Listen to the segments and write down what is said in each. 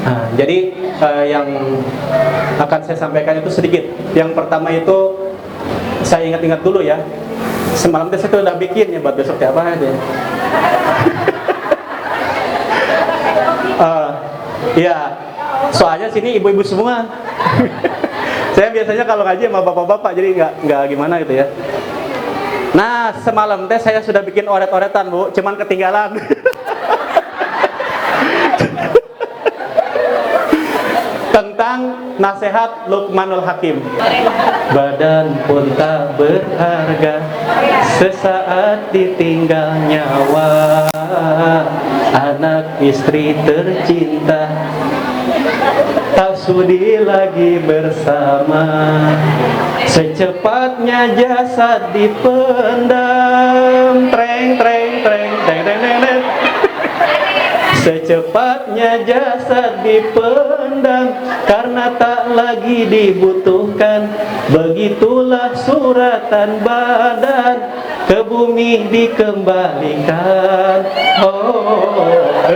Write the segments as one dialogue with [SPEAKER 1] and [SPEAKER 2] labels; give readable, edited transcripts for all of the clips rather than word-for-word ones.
[SPEAKER 1] Nah, jadi yang akan saya sampaikan itu sedikit. Yang pertama itu saya ingat-ingat dulu ya. Semalam saya udah bikin ya buat besok apa aja. Ya, soalnya sini ibu-ibu semua. Saya biasanya kalau ngaji sama bapak-bapak, jadi nggak gimana gitu ya. Nah, semalam saya sudah bikin oret-oretan Bu, cuman ketinggalan. Tentang nasihat Luqmanul Hakim. Badan pun tak berharga, sesaat ditinggal nyawa, anak istri tercinta tak sudi lagi bersama, secepatnya jasad dipendam, treng treng treng treng treng treng. Secepatnya jasad dipendam karena tak lagi dibutuhkan. Begitulah suratan badan ke bumi dikembalikan. Oh.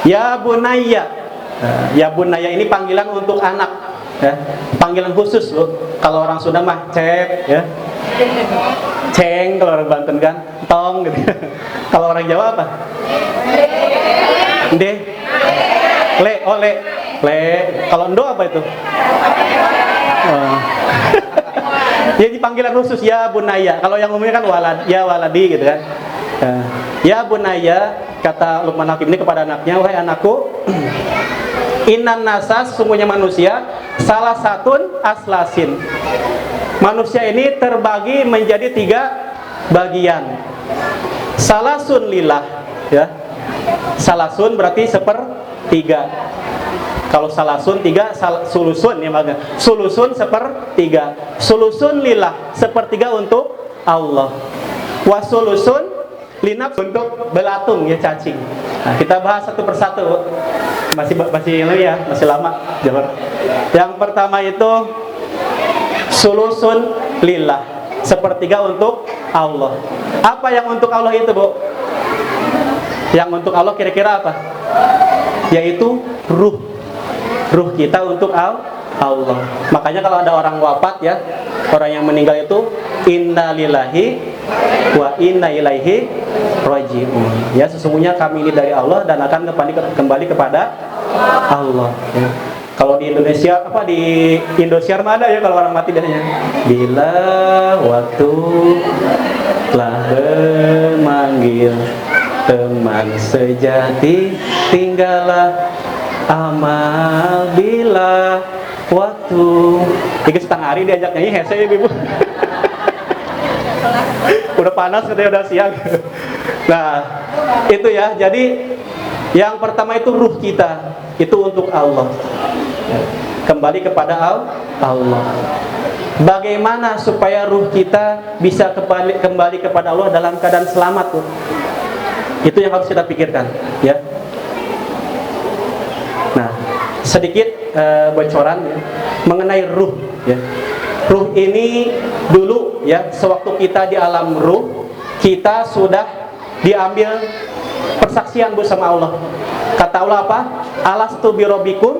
[SPEAKER 1] Ya Bunaya. Ya Bunaya ini panggilan untuk anak ya. Panggilan khusus loh. Kalau orang Sunda mah cep ya. Ceng kalau orang Banten kan, tong gitu. Kalau orang Jawa apa? Nde. Le, oh le. Le. Kalau endo apa itu? Jadi panggilan khusus ya Bunaya. Kalau yang umumnya kan walad, ya waladi gitu kan. Ya Bunaya, kata Luqman Hakim ini kepada anaknya, wahai anakku, innan nasa, sesungguhnya manusia, salah satun aslasin. Manusia ini terbagi menjadi 3 bagian. Salasun lillah, ya. Salasun berarti 1/3. Kalau salasun 3, sulusun ya makanya. Sulusun 1/3. Sulusun lillah, 1/3 untuk Allah. Wasulusun linaf untuk belatung ya cacing. Nah, kita bahas satu persatu. Masih ya, masih lama. Yang pertama itu sulusun lillah, 1/3 untuk Allah. Apa yang untuk Allah itu, Bu? Yang untuk Allah kira-kira apa? Yaitu ruh. Ruh kita untuk Allah. Makanya kalau ada orang wafat ya, orang yang meninggal itu inna lillahi wa inna ilaihi raji'un. Ya, sesungguhnya kami ini dari Allah dan akan kembali kepada Allah ya. Kalau di Indonesia di Indosiar mana ya kalau orang mati biasanya? Bila waktu telah memanggil teman sejati, tinggallah amal bila waktu. Ini setengah hari diajak nyanyi hese ibu. Udah panas katanya, udah siang. Nah, itu ya. Jadi yang pertama itu ruh kita, itu untuk Allah. Kembali kepada Allah. Bagaimana supaya ruh kita bisa kembali kepada Allah dalam keadaan selamat tuh? Itu yang harus kita pikirkan, ya. Nah, sedikit bocoran ya, mengenai ruh, ya. Ruh ini dulu ya, sewaktu kita di alam ruh, kita sudah diambil persaksian bersama Allah. Kata Allah apa? Alastu birabbikum,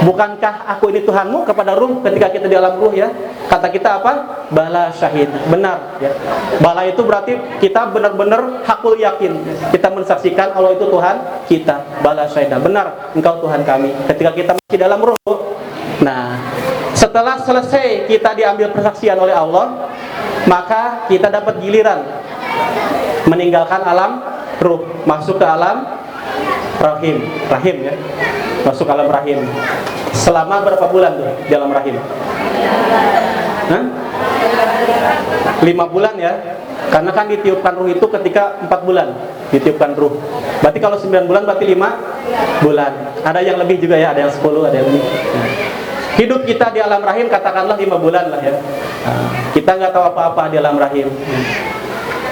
[SPEAKER 1] bukankah aku ini Tuhanmu, kepada ruh ketika kita di alam ruh ya. Kata kita apa? Bala syahid, benar ya. Bala itu berarti kita benar-benar hakul yakin, kita mensaksikan Allah itu Tuhan kita. Bala syahid, benar engkau Tuhan kami, ketika kita masih dalam ruh. Nah, setelah selesai kita diambil persaksian oleh Allah, maka kita dapat giliran meninggalkan alam ruh, masuk ke alam rahim ya, masuk ke alam rahim. Selama berapa bulan tuh di alam rahim? 5 bulan ya, karena kan ditiupkan ruh itu ketika 4 bulan ditiupkan ruh. Berarti kalau 9 bulan berarti 5 bulan. Ada yang lebih juga ya, ada yang 10, ada yang lebih. Hidup kita di alam rahim katakanlah 5 bulan lah ya. Kita nggak tahu apa-apa di alam rahim.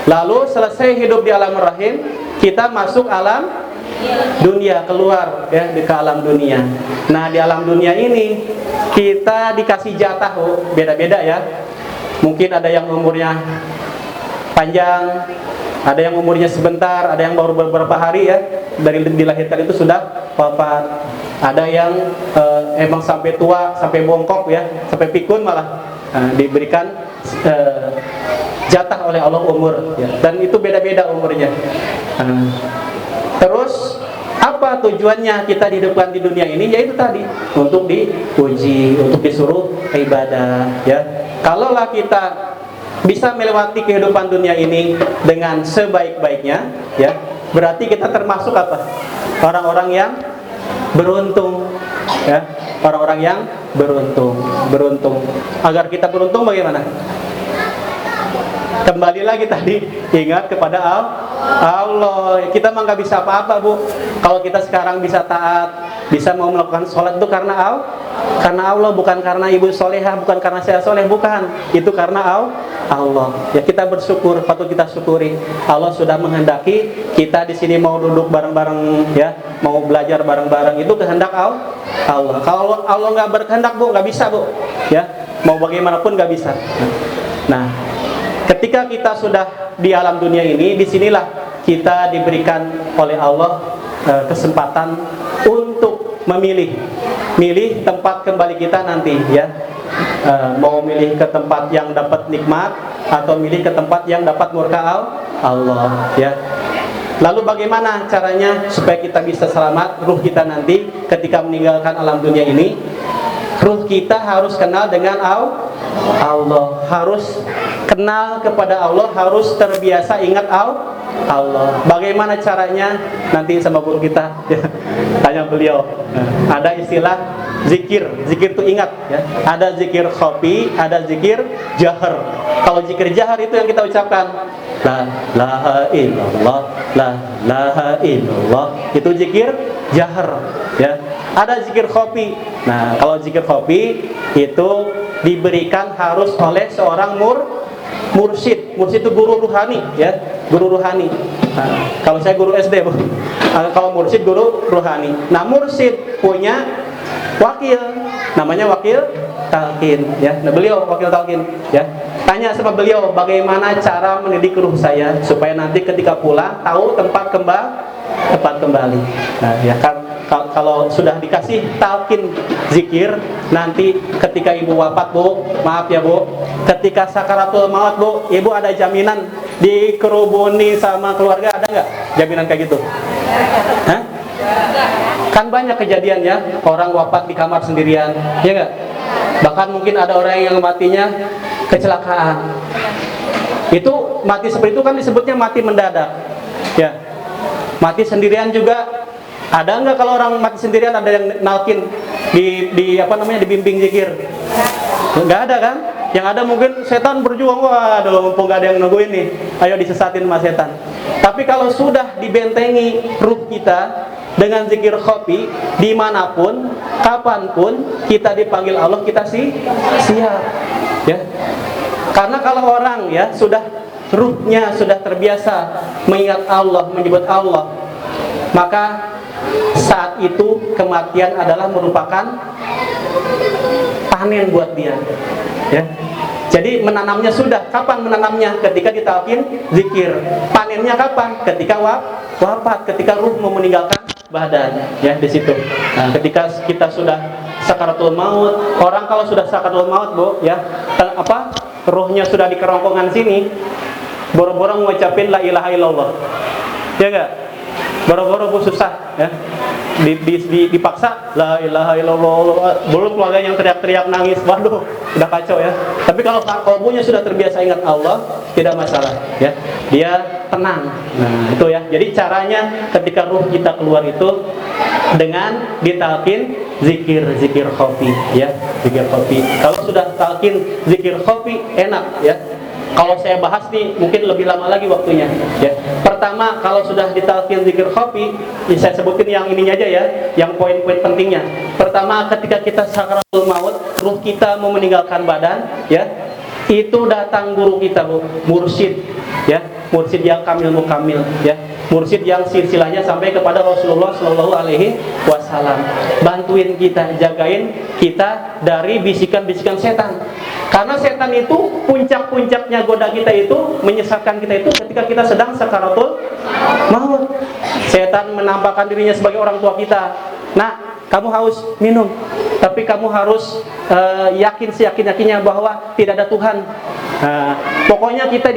[SPEAKER 1] Lalu selesai hidup di alam rahim, kita masuk alam dunia, keluar ya ke alam dunia. Nah, di alam dunia ini kita dikasih jatah beda-beda ya. Mungkin ada yang umurnya panjang, ada yang umurnya sebentar, ada yang baru beberapa hari ya dari dilahirkan itu sudah wafat. Ada yang emang sampai tua, sampai bongkok ya, sampai pikun malah diberikan jatah oleh Allah umur ya. Dan itu beda-beda umurnya. Terus apa tujuannya kita dihidupkan di dunia ini? Yaitu tadi untuk diuji, untuk disuruh ibadah ya. Kalaulah kita bisa melewati kehidupan dunia ini dengan sebaik-baiknya ya, berarti kita termasuk apa? Orang-orang yang beruntung ya, orang-orang yang beruntung. Agar kita beruntung bagaimana? Kembali lagi tadi, ingat kepada Allah. Kita mah nggak bisa apa-apa, Bu. Kalau kita sekarang bisa taat, bisa mau melakukan sholat itu karena Allah, bukan karena ibu soleha, bukan karena saya soleh, bukan. Itu karena Allah. Ya, kita bersyukur, patut kita syukuri. Allah sudah menghendaki kita di sini mau duduk bareng-bareng ya, mau belajar bareng-bareng, itu kehendak Allah. Kalau Allah nggak berkehendak, Bu, nggak bisa, Bu. Ya, mau bagaimanapun nggak bisa. Nah, ketika kita sudah di alam dunia ini, disinilah kita diberikan oleh Allah kesempatan untuk memilih tempat kembali kita nanti ya. Mau milih ke tempat yang dapat nikmat atau milih ke tempat yang dapat murka Allah ya. Lalu bagaimana caranya supaya kita bisa selamat ruh kita nanti ketika meninggalkan alam dunia ini? Ruh kita harus kenal dengan Allah, harus kenal kepada Allah, harus terbiasa ingat Allah. Bagaimana caranya? Nanti sama guru kita tanya beliau. Ada istilah zikir itu ingat ya. Ada zikir khafi, ada zikir jahar. Kalau zikir jahar itu yang kita ucapkan la ilaha illallah, la ilaha illallah, itu zikir jahar ya. Ada zikir khafi. Nah, kalau zikir khafi itu diberikan harus oleh seorang mursyid. Mursyid itu guru ruhani ya, guru ruhani. Nah, kalau saya guru SD, Bu. Kalau mursyid guru ruhani. Nah, mursyid punya wakil, namanya wakil talqin ya. Nah, beliau wakil talqin ya. Tanya sama beliau bagaimana cara mendidik ruh saya supaya nanti ketika pulang tahu tempat kembali. Nah, ya kan kalau sudah dikasih talqin zikir, nanti ketika ibu wafat, Bu, maaf ya, Bu, ketika sakaratul maut, Bu, ibu ada jaminan dikerubuni sama keluarga, ada nggak jaminan kayak gitu? Hah? Kan banyak kejadian ya, orang wafat di kamar sendirian, ya nggak? Bahkan mungkin ada orang yang matinya kecelakaan. Itu mati seperti itu kan disebutnya mati mendadak, ya. Mati sendirian juga. Ada nggak kalau orang mati sendirian ada yang nalkin di apa namanya, dibimbing zikir? Nggak ada kan? Yang ada mungkin setan berjuang, waduh, mumpung nggak ada yang nungguin nih, ayo disesatin sama setan. Tapi kalau sudah dibentengi ruh kita dengan zikir khafi, dimanapun, kapanpun kita dipanggil Allah, kita siap, ya. Karena kalau orang ya sudah ruhnya sudah terbiasa mengingat Allah, menyebut Allah, maka saat itu kematian adalah merupakan panen buat dia ya. Jadi menanamnya sudah, kapan menanamnya? Ketika ditalqin zikir. Panennya kapan? Ketika wafat, ketika ruh mau meninggalkan badan ya, di situ. Nah, ketika kita sudah sakaratul maut, orang kalau sudah sakaratul maut, Bu, ya, ruhnya sudah di kerongkongan sini, boro-boro ngucapin la ilaha illallah. Ya enggak? Boro-boro, Bu, susah ya. Dipaksa la ilaha illallah, belum keluarga yang teriak-teriak nangis, waduh, udah kacau ya. Tapi kalau kalbunya sudah terbiasa ingat Allah, tidak masalah ya, dia tenang. Nah, itu ya. Jadi caranya ketika ruh kita keluar itu dengan ditalqin zikir khafi ya, zikir khafi. Kalau sudah talqin zikir khafi enak ya. Kalau saya bahas nih mungkin lebih lama lagi waktunya ya. Pertama, kalau sudah ditalqin zikir khafi, saya sebutin yang ininya aja ya, yang poin-poin pentingnya. Pertama, ketika kita sakaratul maut, ruh kita mau meninggalkan badan ya, itu datang guru kita, Bu, mursyid ya, mursyid yang kamil mukamil ya, mursyid yang silsilahnya sampai kepada Rasulullah Shallallahu Alaihi Wasallam. Bantuin kita, jagain kita dari bisikan-bisikan setan Karena setan itu puncak-puncaknya goda kita itu, menyesatkan kita itu ketika kita sedang sakaratul maut. Setan menampakkan dirinya sebagai orang tua kita. Nah, kamu haus, minum. Tapi kamu harus yakin seyakin-yakinnya bahwa tidak ada Tuhan. Nah, pokoknya kita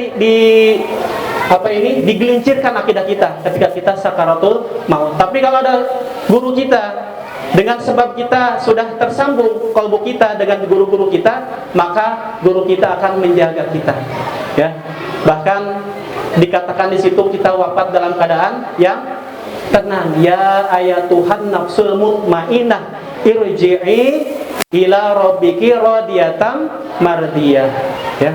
[SPEAKER 1] digelincirkan akidah kita ketika kita sakaratul maut. Tapi kalau ada guru kita, dengan sebab kita sudah tersambung kalbu kita dengan guru-guru kita, maka guru kita akan menjaga kita. Ya, bahkan dikatakan di situ kita wafat dalam keadaan yang tenang. Ya ayatuhan nafsul mutmainnah irji'i ila rabbiki radiyatan mardiyah. Ya,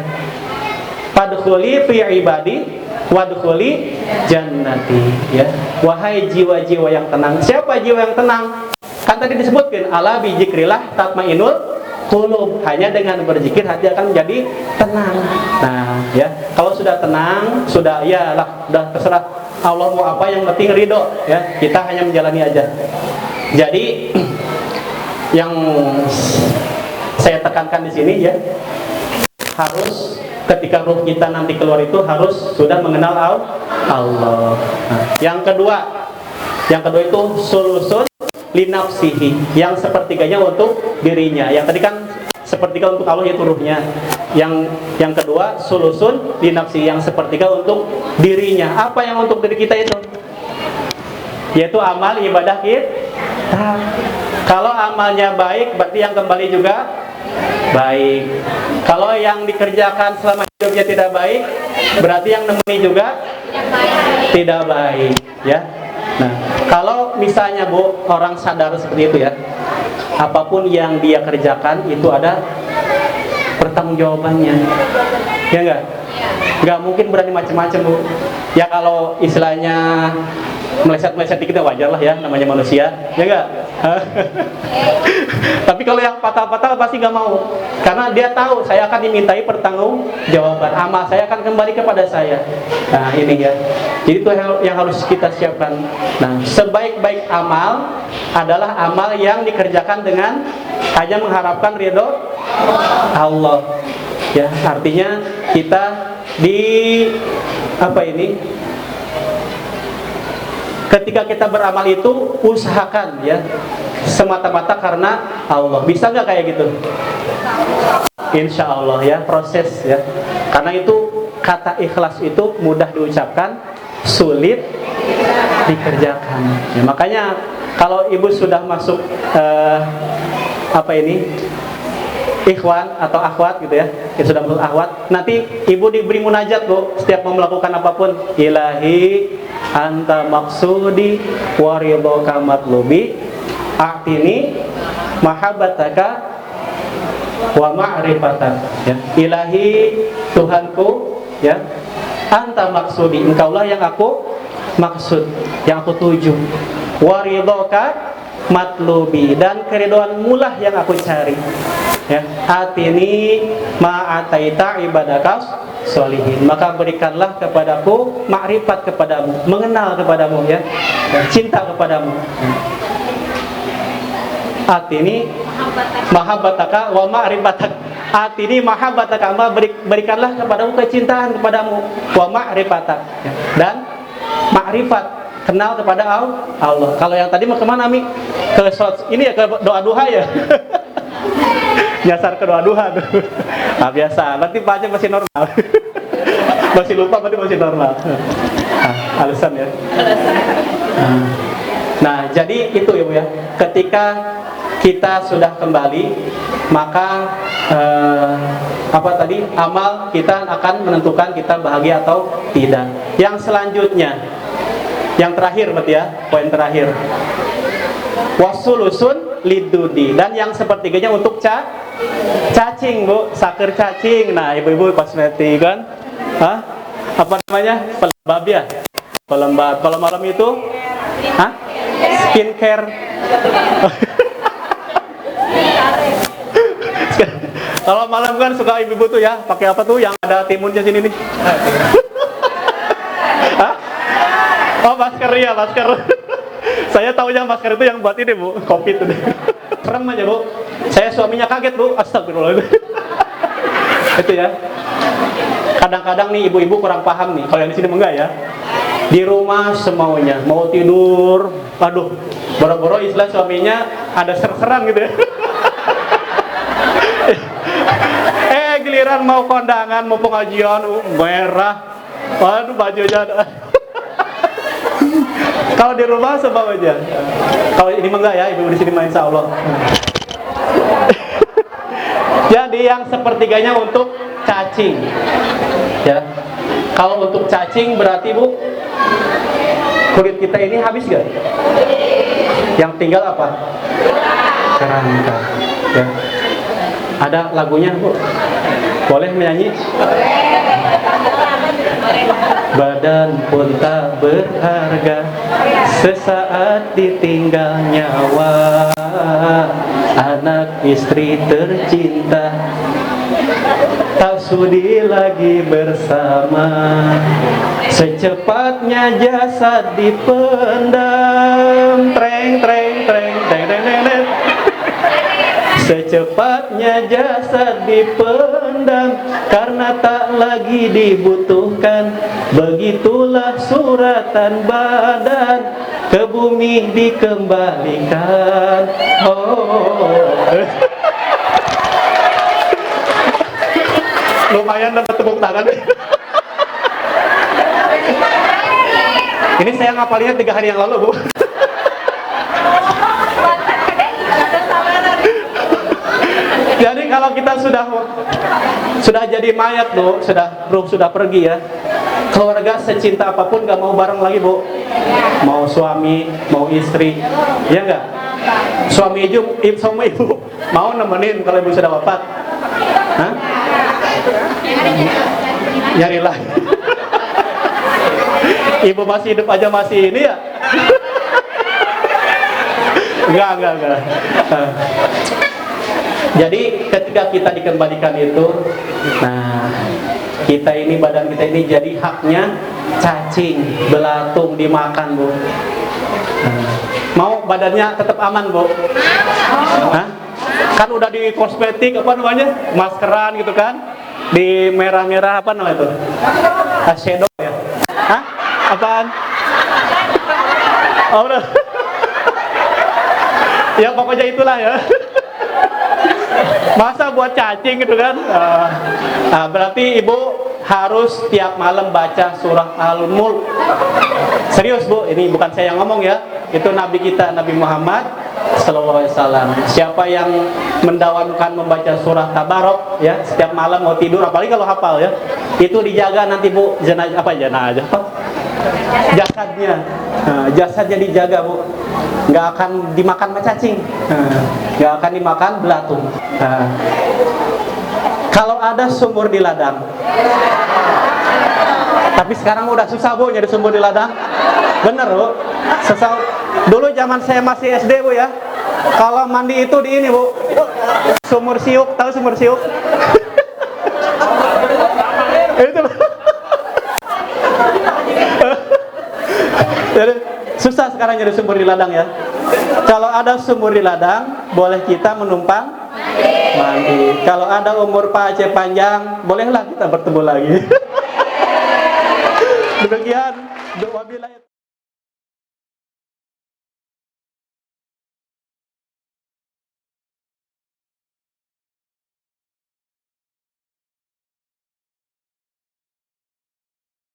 [SPEAKER 1] fadkhuli fi ibadi wadkhuli jannati. Ya, wahai jiwa-jiwa yang tenang. Siapa jiwa yang tenang? Kan tadi disebutkan ala bi dzikrillah tatmainnul qulub. Hanya dengan berzikir hati akan menjadi tenang. Nah, ya, kalau sudah tenang, sudah terserah Allah mau apa, yang penting ridho, ya. Kita hanya menjalani aja. Jadi yang saya tekankan di sini, ya, harus ketika ruh kita nanti keluar itu harus sudah mengenal Allah. Nah, yang kedua itu sulusun linafsihi, yang sepertiganya untuk dirinya. Yang tadi kan sepertiga untuk Allah, yaitu ruhnya. Yang kedua sulusun linafsihi, yang sepertiga untuk dirinya. Apa yang untuk diri kita itu? Yaitu amal ibadah kita. Kalau amalnya baik, berarti yang kembali juga baik. Kalau yang dikerjakan selama hidupnya tidak baik, berarti yang nemeni juga tidak baik, ya. Nah, kalau misalnya Bu, orang sadar seperti itu, ya, apapun yang dia kerjakan itu ada pertanggungjawabannya, ya enggak? Nggak mungkin berani macam-macam, Bu. Ya kalau istilahnya meleset-meleset dikit wajar lah, ya, namanya manusia, ya enggak? Tapi kalau yang patah-patah pasti nggak mau, karena dia tahu saya akan dimintai pertanggungjawaban, amal saya akan kembali kepada saya. Nah, ini, ya, jadi itu yang harus kita siapkan. Nah, sebaik-baik amal adalah amal yang dikerjakan dengan hanya mengharapkan ridho Allah. Ya, artinya kita ketika kita beramal itu usahakan, ya, semata-mata karena Allah. Bisa nggak kayak gitu? Insya Allah, ya, proses, ya. Karena itu kata ikhlas itu mudah diucapkan, sulit dikerjakan. Ya, makanya kalau ibu sudah masuk ikhwan atau akhwat gitu, ya, sudah masuk akhwat, nanti ibu diberi munajat, Bu, setiap mau melakukan apapun. Ilahi anta maksudi wa ridhoka matlubi a'tini mahabbataka wa ma'rifatak. Ya, Ilahi, Tuhanku, ya, anta maksudi, engkaulah yang aku maksud, yang aku tuju, wa ridhoka matlubi, dan keridhoanmu lah yang aku cari. Ya, atini ma'ataita ibadakas solihin, maka berikanlah kepadaku makrifat kepadamu, mengenal kepadamu, ya, cinta kepadamu. Atini mahabbataka wa ma'rifatak. Atini mahabbataka, berikanlah kepadamu kecintaan kepadamu, wa ma'rifatak, ya, dan makrifat, kenal kepada Allah. Kalau yang tadi mau kemana, Mi? Ke sholat ini, ya, ke doa duha, ya. Nyasar ke doa duha tuh. Nah, biasa, berarti Pak Aceh masih normal. Masih lupa, berarti masih normal. Nah, alasan, ya. Nah, jadi itu, ya, Bu, ya. Ketika kita sudah kembali, maka amal kita akan menentukan kita bahagia atau tidak. Yang selanjutnya, yang terakhir, berarti, ya, poin terakhir, wasulusun lidudi, dan yang sepertiganya untuk cacing, Bu, saker cacing. Nah, ibu-ibu kosmetik kan, apa namanya, pelembab, ya, pelembab. Kalau malam itu, skincare. Kalau malam kan suka ibu-ibu tuh, ya, pakai apa tuh yang ada timunnya sini nih? Oh, masker, ya, masker. Saya tahunya masker itu yang buat ini, Bu, kopi itu. Serem aja, Bu. Saya suaminya kaget, Bu. Astagfirullah. Itu ya. Kadang-kadang nih ibu-ibu kurang paham nih. Kalau yang di sini enggak ya. Di rumah semaunya, mau tidur, aduh, boro-boro istilah suaminya ada ser-seran gitu ya. Giliran mau kondangan, mau pengajian, merah, waduh bajunya ada. Kalau di rumah semaunya. Kalau ini enggak ya, ibu di sini main insya Allah. Jadi yang sepertiganya untuk cacing, ya. Kalau untuk cacing berarti bu, kulit kita ini habis gak? Yang tinggal apa? Kerangka. Ya. Ada lagunya bu, boleh menyanyi? Badan pun tak berharga, sesaat ditinggal nyawa, anak istri tercinta tak sudi lagi bersama, secepatnya jasad dipendam, treng treng treng treng treng treng. Secepatnya jasad dipendam karena tak lagi dibutuhkan. Begitulah suratan badan ke bumi dikembalikan. Oh. Lumayan dapat tepuk tangan. Ini saya ngapalinnya 3 hari yang lalu bu. Jadi kalau kita sudah jadi mayat bu, ruh sudah pergi ya, keluarga secinta apapun gak mau bareng lagi bu. Mau suami, mau istri, ya enggak? Suami ibu mau nemenin kalau ibu sudah wafat? Hah? Nyarilah. Ibu masih hidup aja masih ini ya? Enggak. Jadi ketika kita dikembalikan itu, nah kita ini, badan kita ini jadi haknya cacing, belatung, dimakan bu. Mau badannya tetap aman bu? Hah? Kan udah di kosmetik apa namanya, maskeran gitu kan, di merah-merah apa namanya itu, eyeshadow ya? Hah? Apaan? Oh udah. Ya pokoknya itulah ya. Masa buat cacing gitu kan? Nah, berarti ibu harus tiap malam baca surah Al-Mulk. Serius bu, ini bukan saya yang ngomong ya. Itu Nabi kita, Nabi Muhammad Sallallahu Alaihi Wasallam. Siapa yang mendawamkan membaca surah Tabarok ya setiap malam mau tidur, apalagi kalau hafal ya, itu dijaga nanti bu, jasadnya, jasadnya dijaga bu, nggak akan dimakan sama cacing, nggak akan dimakan belatung. Kalau ada sumur di ladang, tapi sekarang udah susah bu nyari sumur di ladang, bener bu. Dulu zaman saya masih SD bu ya, kalau mandi itu di ini bu, sumur siuk, tahu sumur siuk? Itu. Jadi susah sekarang nyari sumur di ladang ya. Kalau ada sumur di ladang, boleh kita menumpang mandi. Kalau ada umur Pak Aceh panjang, bolehlah kita bertemu lagi. Demikian. Wabillahi